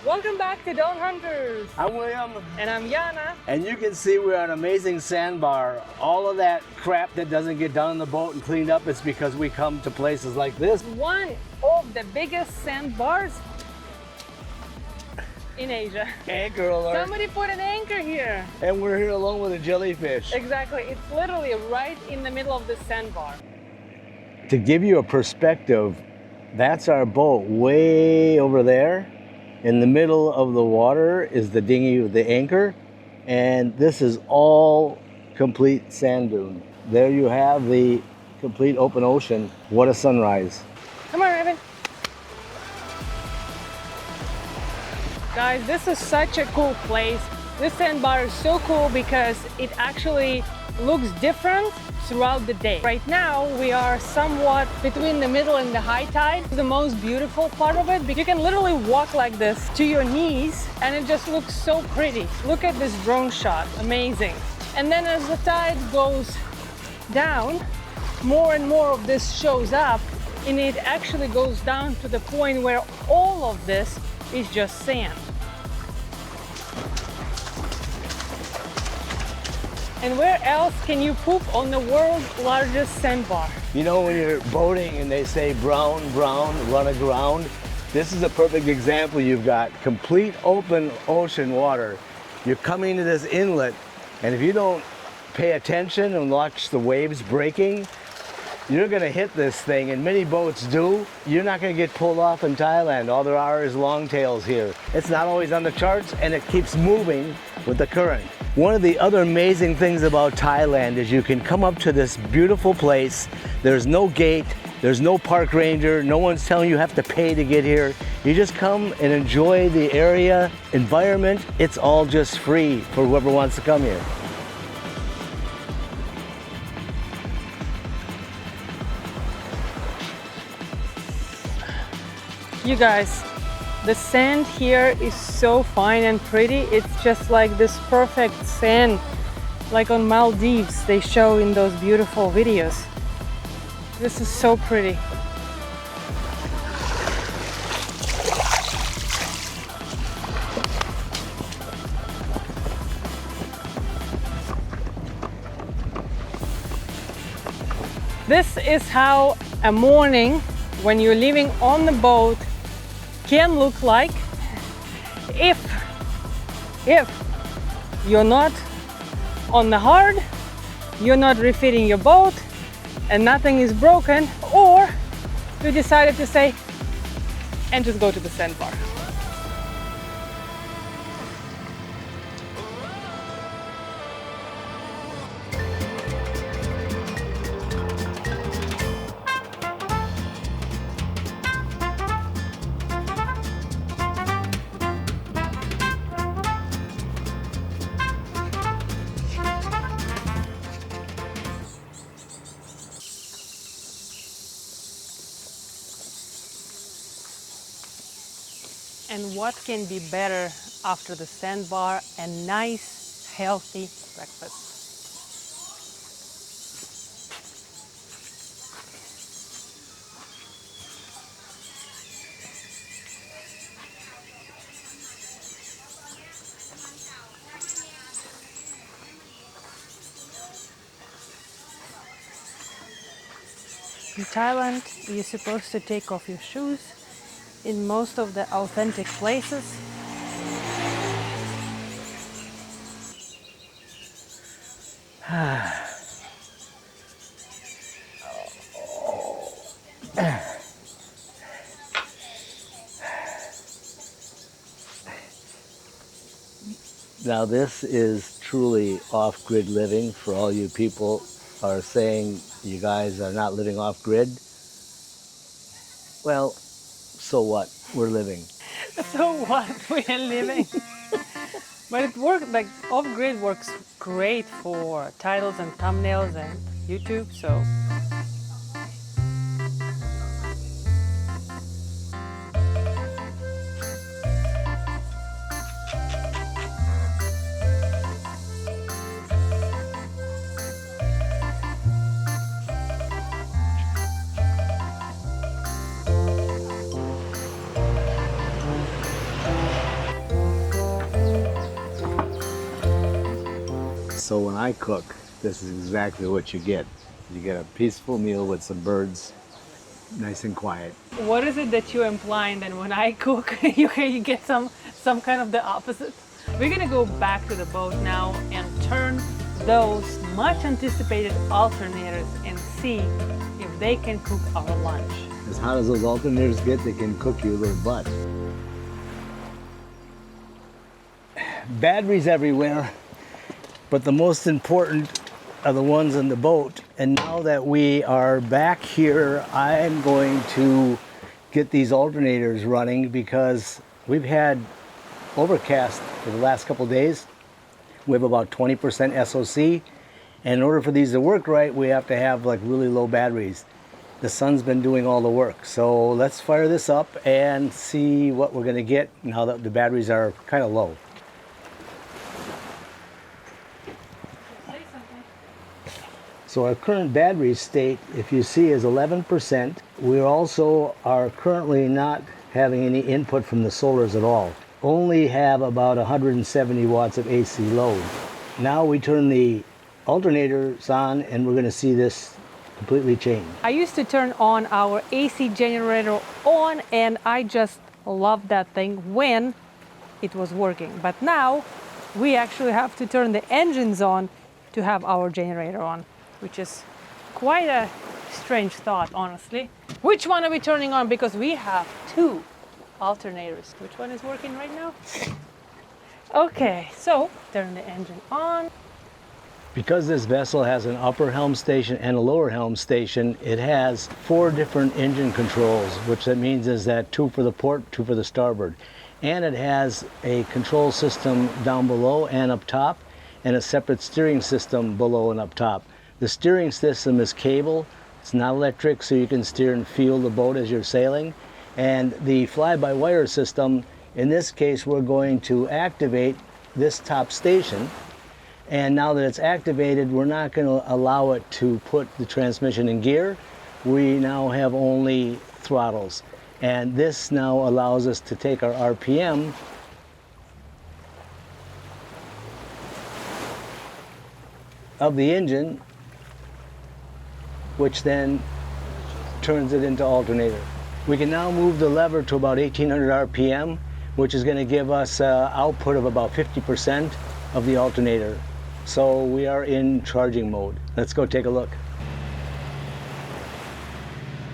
Welcome back to Dawn Hunters. I'm William. And I'm Yana. And you can see we're an amazing sandbar. All of that crap that doesn't get done on the boat and cleaned up is because we come to places like this. One of the biggest sandbars in Asia. Anchor alert. Somebody put an anchor here. And we're here alone with a jellyfish. Exactly. It's literally right in the middle of the sandbar. To give you a perspective, that's our boat way over there. In the middle of the water is the dinghy with the anchor, and this is all complete sand dune. There you have the complete open ocean. What a sunrise. Come on, Evan. Guys, this is such a cool place. This sandbar is so cool because it actually looks different throughout the day. Right now, we are somewhat between the middle and the high tide. The most beautiful part of it, you can literally walk like this to your knees and it just looks so pretty. Look at this drone shot, amazing. And then as the tide goes down, more and more of this shows up and it actually goes down to the point where all of this is just sand. And where else can you poop on the world's largest sandbar? You know, when you're boating and they say brown, brown, run aground, this is a perfect example. You've got complete open ocean water. You're coming to this inlet, and if you don't pay attention and watch the waves breaking, you're gonna hit this thing, and many boats do. You're not gonna get pulled off in Thailand. All there are is longtails here. It's not always on the charts, and it keeps moving with the current. One of the other amazing things about Thailand is you can come up to this beautiful place. There's no gate, there's no park ranger, no one's telling you have to pay to get here. You just come and enjoy the area, environment. It's all just free for whoever wants to come here. You guys, the sand here is so fine and pretty. It's just like this perfect sand, like on Maldives they show in those beautiful videos. This is so pretty. This is how a morning when you're living on the boat can look like if you're not on the hard, you're not refitting your boat and nothing is broken, or you decided to say and just go to the sandbar. And what can be better after the sandbar? A nice, healthy breakfast. In Thailand, you're supposed to take off your shoes in most of the authentic places. Now this is truly off-grid living. For all you people are saying you guys are not living off-grid, well, so what? We're living. So what? We are living. But it works, like off-grid works great for titles and thumbnails and YouTube, so. So when I cook, this is exactly what you get. You get a peaceful meal with some birds, nice and quiet. What is it that you're implying then when I cook, you get some kind of the opposite? We're gonna go back to the boat now and turn those much anticipated alternators and see if they can cook our lunch. As hot as those alternators get, they can cook you a little butt. Batteries everywhere, but the most important are the ones in the boat. And now that we are back here, I'm going to get these alternators running because we've had overcast for the last couple days. We have about 20% SOC, and in order for these to work right, we have to have like really low batteries. The sun's been doing all the work, so let's fire this up and see what we're going to get now that the batteries are kind of low. So our current battery state, if you see, is 11%. We also are currently not having any input from the solars at all. Only have about 170 watts of AC load. Now we turn the alternators on and we're going to see this completely change. I used to turn on our AC generator on and I just loved that thing when it was working. But now we actually have to turn the engines on to have our generator on, which is quite a strange thought, honestly. Which one are we turning on? Because we have two alternators. Which one is working right now? Okay, so turn the engine on. Because this vessel has an upper helm station and a lower helm station, it has 4 different engine controls, which that means is that 2 for the port, 2 for the starboard. And it has a control system down below and up top, and a separate steering system below and up top. The steering system is cable. It's not electric, so you can steer and feel the boat as you're sailing. And the fly-by-wire system, in this case, we're going to activate this top station. And now that it's activated, we're not going to allow it to put the transmission in gear. We now have only throttles. And this now allows us to take our RPM of the engine, which then turns it into alternator. We can now move the lever to about 1800 RPM, which is going to give us output of about 50% of the alternator. So we are in charging mode. Let's go take a look.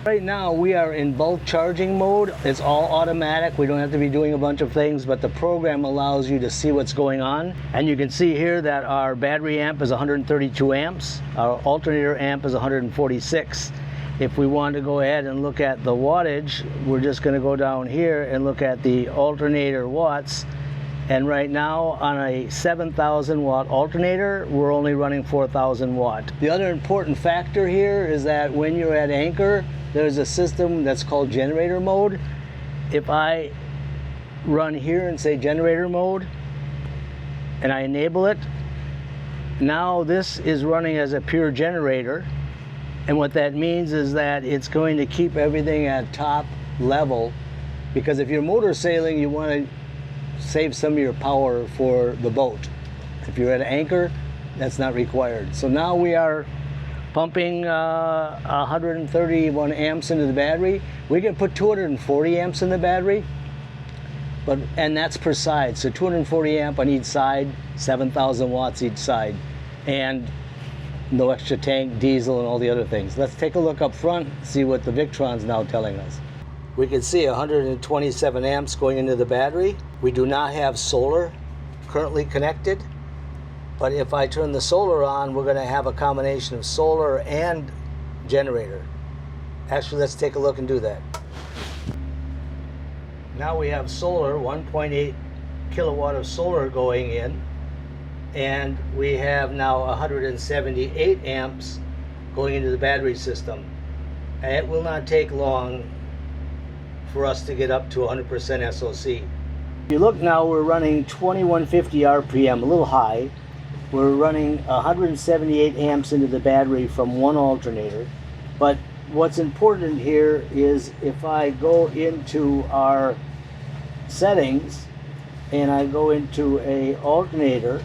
Right now we are in bulk charging mode. It's all automatic. We don't have to be doing a bunch of things, but the program allows you to see what's going on. And you can see here that our battery amp is 132 amps. Our alternator amp is 146. If we want to go ahead and look at the wattage, we're just going to go down here and look at the alternator watts. And right now on a 7,000 watt alternator, we're only running 4,000 watt. The other important factor here is that when you're at anchor, there's a system that's called generator mode. If I run here and say generator mode, and I enable it, now this is running as a pure generator. And what that means is that it's going to keep everything at top level, because if you're motor sailing, you want to save some of your power for the boat. If you're at anchor, that's not required. So now we are pumping 131 amps into the battery. We can put 240 amps in the battery, and that's per side. So 240 amp on each side, 7,000 watts each side, and no extra tank, diesel, and all the other things. Let's take a look up front, see what the Victron's now telling us. We can see 127 amps going into the battery. We do not have solar currently connected, but if I turn the solar on, we're going to have a combination of solar and generator. Actually, let's take a look and do that. Now we have solar, 1.8 kilowatt of solar going in, and we have now 178 amps going into the battery system. And it will not take long for us to get up to 100% SOC. If you look now, we're running 2150 RPM, a little high. We're running 178 amps into the battery from one alternator. But what's important here is if I go into our settings and I go into a alternator,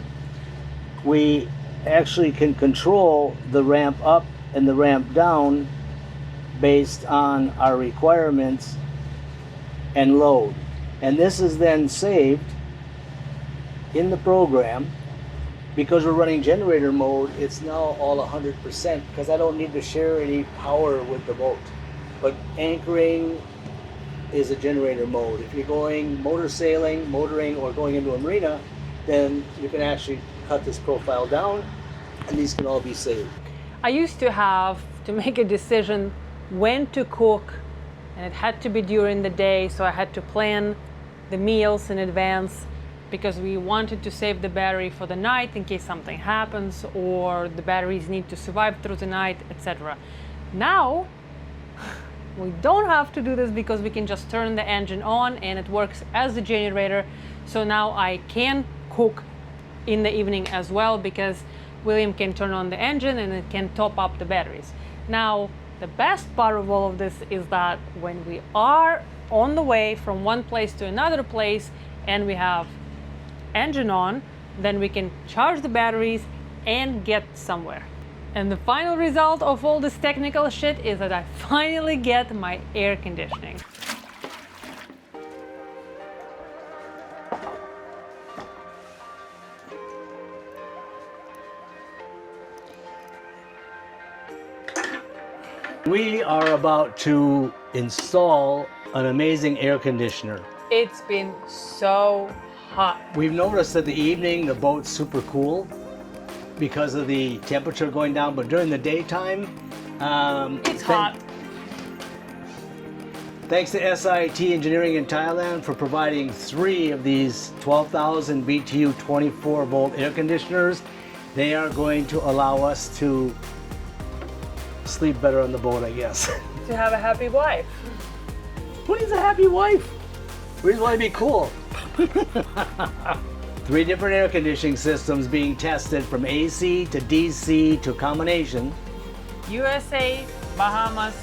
we actually can control the ramp up and the ramp down based on our requirements and load. And this is then saved in the program. Because we're running generator mode, it's now all 100% because I don't need to share any power with the boat. But anchoring is a generator mode. If you're going motor sailing, motoring, or going into a marina, then you can actually cut this profile down and these can all be saved. I used to have to make a decision when to cook, and it had to be during the day, so I had to plan the meals in advance because we wanted to save the battery for the night in case something happens or the batteries need to survive through the night, etc. Now we don't have to do this because we can just turn the engine on and it works as a generator. So now I can cook in the evening as well because William can turn on the engine and it can top up the batteries. Now the best part of all of this is that when we are on the way from one place to another place and we have engine on, then we can charge the batteries and get somewhere. And the final result of all this technical shit is that I finally get my air conditioning. We are about to install an amazing air conditioner. It's been so hot. We've noticed that the evening the boat's super cool because of the temperature going down, but during the daytime, It's hot. Thanks to SIT Engineering in Thailand for providing 3 of these 12,000 BTU 24 volt air conditioners. They are going to allow us to sleep better on the boat, I guess. To have a happy wife. What is a happy wife? We just want to be cool. 3 different air conditioning systems being tested from AC to DC to combination. USA, Bahamas,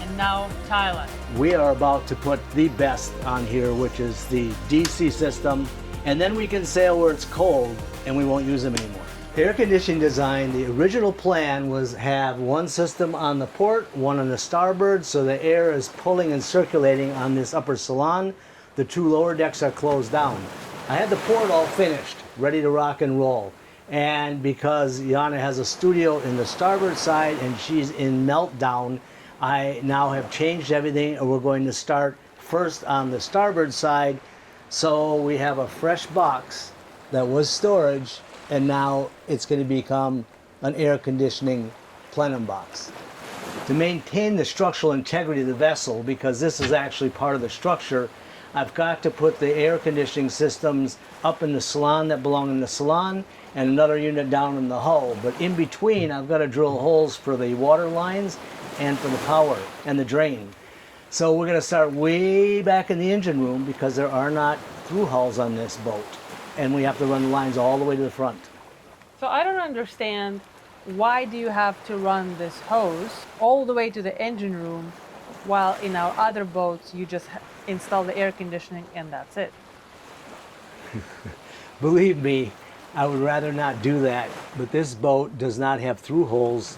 and now Thailand. We are about to put the best on here, which is the DC system, and then we can sail where it's cold and we won't use them anymore. Air conditioning design, the original plan was have one system on the port, one on the starboard, so the air is pulling and circulating on this upper salon. The 2 lower decks are closed down. I had the port all finished, ready to rock and roll. And because Yana has a studio in the starboard side and she's in meltdown, I now have changed everything and we're going to start first on the starboard side. So we have a fresh box that was storage and now it's going to become an air conditioning plenum box. To maintain the structural integrity of the vessel, because this is actually part of the structure, I've got to put the air conditioning systems up in the salon that belong in the salon and another unit down in the hull. But in between, I've got to drill holes for the water lines and for the power and the drain. So we're going to start way back in the engine room because there are not through hulls on this boat. And we have to run the lines all the way to the front. So I don't understand, why do you have to run this hose all the way to the engine room while in our other boats you just install the air conditioning and that's it? Believe me, I would rather not do that, but this boat does not have through holes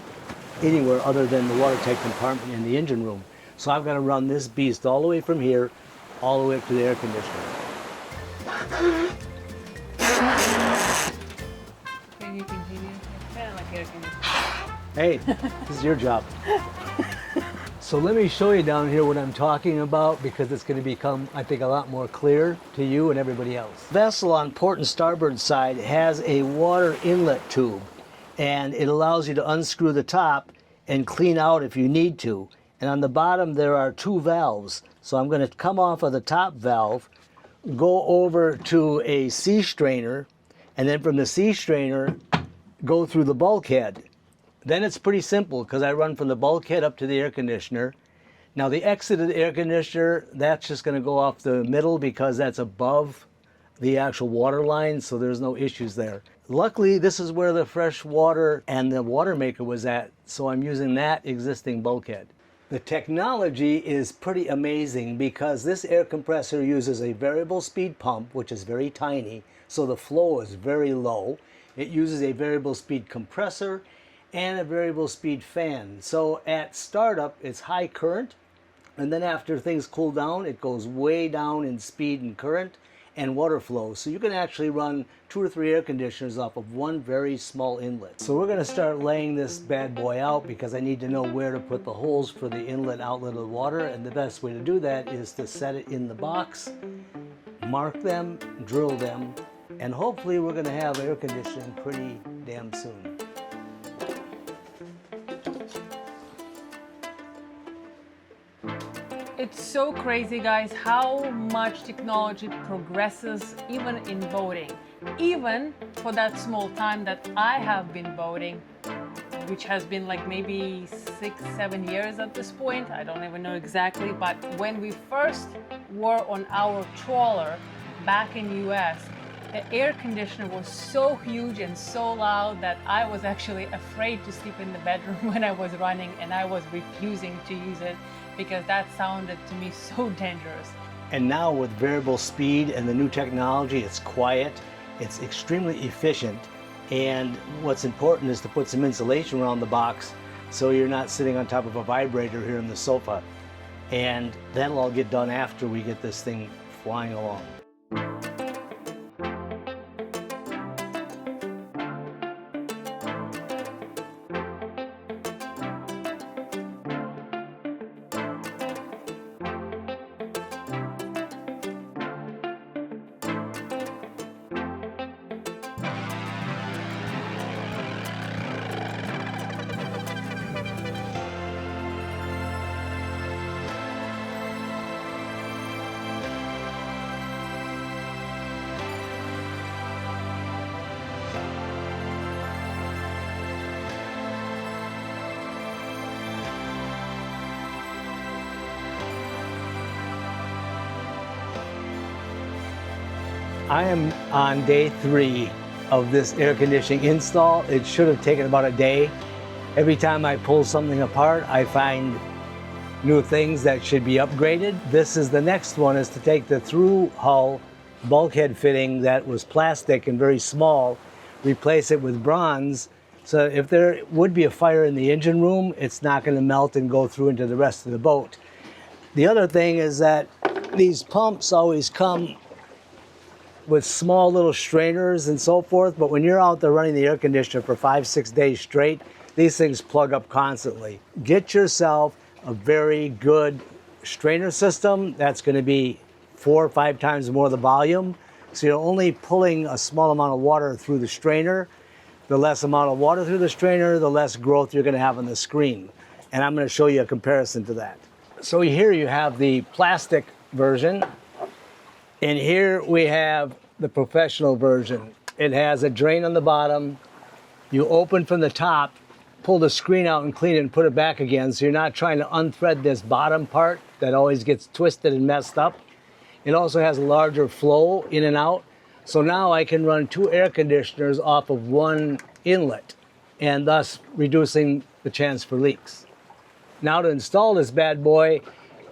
anywhere other than the watertight compartment in the engine room. So I've got to run this beast all the way from here, all the way up to the air conditioner. Can you continue? Kind of like air conditioning. Hey, this is your job. So let me show you down here what I'm talking about because it's going to become, I think, a lot more clear to you and everybody else. The vessel on port and starboard side has a water inlet tube and it allows you to unscrew the top and clean out if you need to. And on the bottom there are 2 valves. So I'm going to come off of the top valve, go over to a sea strainer, and then from the sea strainer go through the bulkhead. Then it's pretty simple because I run from the bulkhead up to the air conditioner. Now the exit of the air conditioner, that's just going to go off the middle because that's above the actual water line, so there's no issues there. Luckily, this is where the fresh water and the water maker was at, so I'm using that existing bulkhead. The technology is pretty amazing because this air compressor uses a variable speed pump, which is very tiny, so the flow is very low. It uses a variable speed compressor and a variable speed fan. So at startup, it's high current, and then after things cool down, it goes way down in speed and current and water flow. So you can actually run 2 or 3 air conditioners off of one very small inlet. So we're gonna start laying this bad boy out because I need to know where to put the holes for the inlet outlet of the water, and the best way to do that is to set it in the box, mark them, drill them, and hopefully we're gonna have air conditioning pretty damn soon. It's so crazy, guys, how much technology progresses even in boating. Even for that small time that I have been boating, which has been like maybe 6-7 years at this point. I don't even know exactly, but when we first were on our trawler back in US, the air conditioner was so huge and so loud that I was actually afraid to sleep in the bedroom when I was running, and I was refusing to use it because that sounded to me so dangerous. And now with variable speed and the new technology, it's quiet, it's extremely efficient, and what's important is to put some insulation around the box so you're not sitting on top of a vibrator here in the sofa. And that'll all get done after we get this thing flying along. I am on day 3 of this air conditioning install. It should have taken about a day. Every time I pull something apart, I find new things that should be upgraded. This is the next one, is to take the through hull bulkhead fitting that was plastic and very small, replace it with bronze. So if there would be a fire in the engine room, it's not going to melt and go through into the rest of the boat. The other thing is that these pumps always come with small little strainers and so forth, but when you're out there running the air conditioner for 5-6 days straight, these things plug up constantly. Get yourself a very good strainer system that's going to be 4 or 5 times more the volume, so you're only pulling a small amount of water through the strainer. The less amount of water through the strainer, the less growth you're going to have on the screen. And I'm going to show you a comparison to that. So here you have the plastic version, and here we have the professional version. It has a drain on the bottom. You open from the top, pull the screen out and clean it and put it back again, so you're not trying to unthread this bottom part that always gets twisted and messed up. It also has a larger flow in and out. So now I can run 2 air conditioners off of one inlet, and thus reducing the chance for leaks. Now to install this bad boy,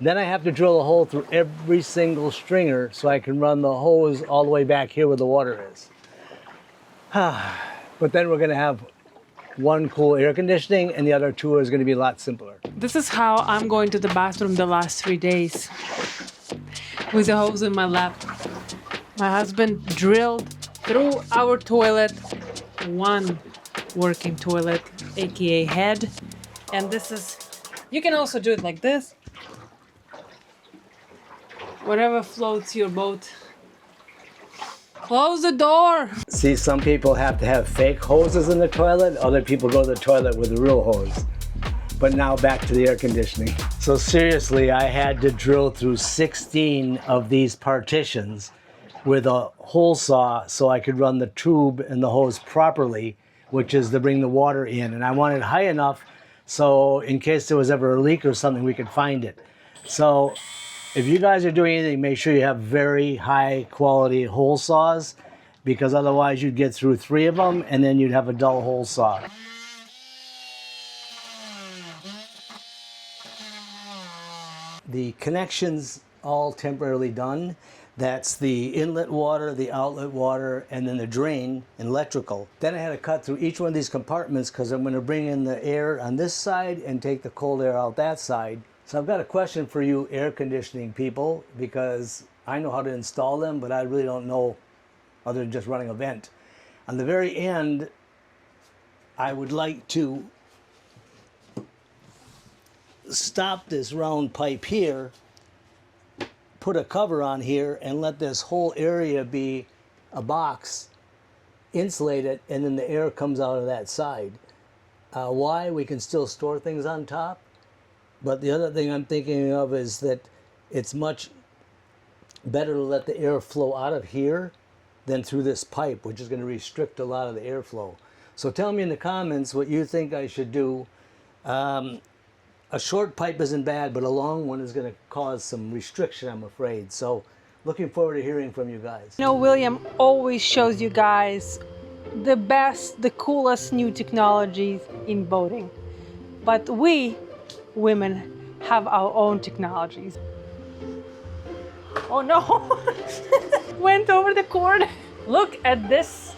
then I have to drill a hole through every single stringer so I can run the hose all the way back here where the water is. But then we're gonna have one cool air conditioning and the other 2 is gonna be a lot simpler. This is how I'm going to the bathroom the last 3 days, with the hose in my lap. My husband drilled through our toilet, one working toilet, aka head. And this is, you can also do it like this. Whatever floats your boat. Close the door. See, some people have to have fake hoses in the toilet. Other people go to the toilet with a real hose. But now back to the air conditioning. So seriously, I had to drill through 16 of these partitions with a hole saw so I could run the tube and the hose properly, which is to bring the water in. And I want it high enough so in case there was ever a leak or something, we could find it. So if you guys are doing anything, make sure you have very high quality hole saws, because otherwise you'd get through 3 of them and then you'd have a dull hole saw. The connection's all temporarily done. That's the inlet water, the outlet water, and then the drain and electrical. Then I had to cut through each one of these compartments because I'm going to bring in the air on this side and take the cold air out that side. So I've got a question for you air conditioning people, because I know how to install them, but I really don't know other than just running a vent. On the very end, I would like to stop this round pipe here, put a cover on here, and let this whole area be a box, insulate it, and then the air comes out of that side. Why? We can still store things on top, but the other thing I'm thinking of is that it's much better to let the air flow out of here than through this pipe, which is going to restrict a lot of the airflow. So tell me in the comments what you think I should do. A short pipe isn't bad, but a long one is going to cause some restriction, I'm afraid. So looking forward to hearing from you guys. You know, William always shows you guys the best, the coolest new technologies in boating. But we, women, have our own technologies. Oh no! Went over the cord. Look at this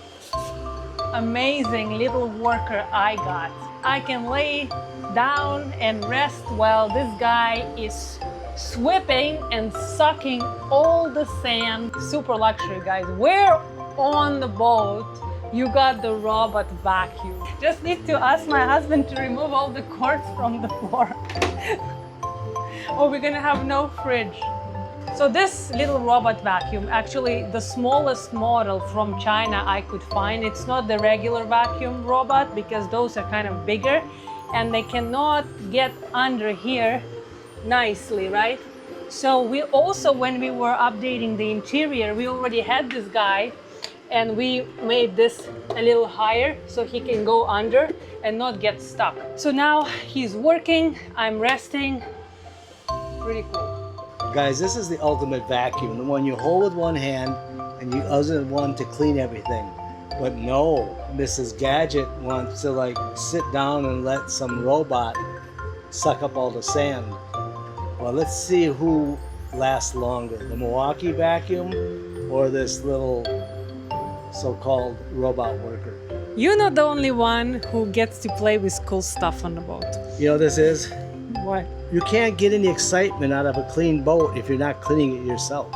amazing little worker I got. I can lay down and rest while this guy is sweeping and sucking all the sand. Super luxury, guys. Where on the boat you got the robot vacuum? Just need to ask my husband to remove all the cords from the floor. Or we're gonna have no fridge. So this little robot vacuum, actually the smallest model from China I could find. It's not the regular vacuum robot because those are kind of bigger and they cannot get under here nicely, right? So we also, when we were updating the interior, we already had this guy and we made this a little higher so he can go under and not get stuck. So now he's working, I'm resting. Pretty cool. Guys, this is the ultimate vacuum, the one you hold with one hand and you use one to clean everything. But no, Mrs. Gadget wants to like sit down and let some robot suck up all the sand. Well, let's see who lasts longer, the Milwaukee vacuum or this little so-called robot worker. You're not the only one who gets to play with cool stuff on the boat. You know what this is? What? You can't get any excitement out of a clean boat if you're not cleaning it yourself.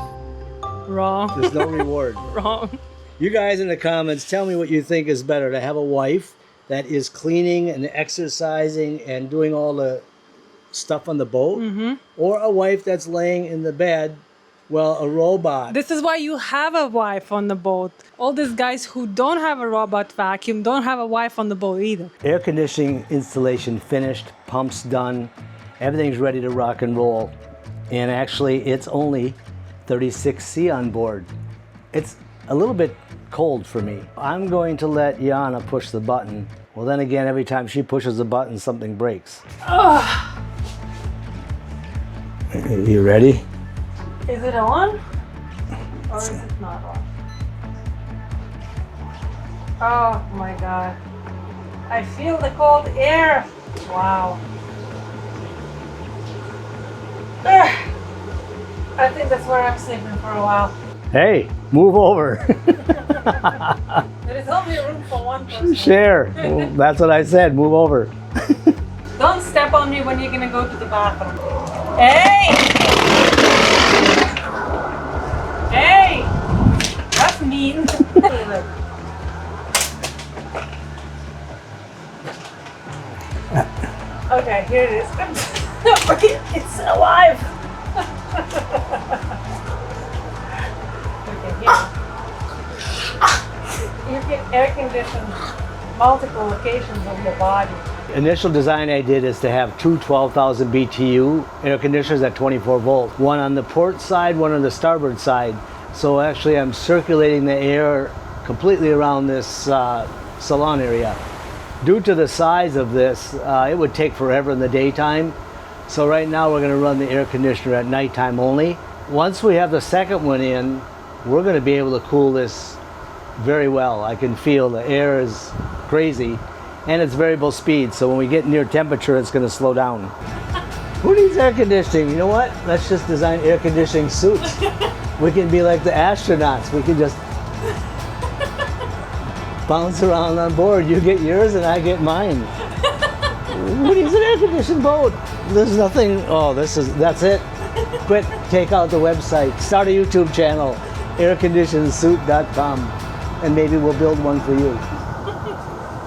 Wrong. There's no reward. Wrong. You guys in the comments, tell me what you think is better, to have a wife that is cleaning and exercising and doing all the stuff on the boat, or a wife that's laying in the bed, well, a robot. This is why you have a wife on the boat. All these guys who don't have a robot vacuum don't have a wife on the boat either. Air conditioning installation finished, pumps done, everything's ready to rock and roll. And actually, it's only 36C on board. It's a little bit cold for me. I'm going to let Yana push the button. Well, then again, every time she pushes the button, something breaks. You ready? Is it on? Or is it not on? Oh my God. I feel the cold air. Wow. I think that's where I'm sleeping for a while. Hey, move over. There is only room for one person. Share. Well, that's what I said, move over. Don't step on me when you're gonna go to the bathroom. Hey! Hey! That's mean. Okay, here it is. It's alive! Okay, here. You can air condition multiple locations of the body. Initial design I did is to have two 12,000 BTU air conditioners at 24 volt. One on the port side, one on the starboard side. So actually I'm circulating the air completely around this salon area. Due to the size of this, it would take forever in the daytime. So right now we're going to run the air conditioner at nighttime only. Once we have the second one in, we're going to be able to cool this very well. I can feel the air is crazy and it's variable speed. So when we get near temperature, it's going to slow down. Who needs air conditioning? You know what? Let's just design air conditioning suits. We can be like the astronauts. We can just bounce around on board. You get yours and I get mine. What is an air-conditioned boat? There's nothing. Oh, that's it. Quit. Take out the website. Start a YouTube channel, airconditionedsuit.com, and maybe we'll build one for you.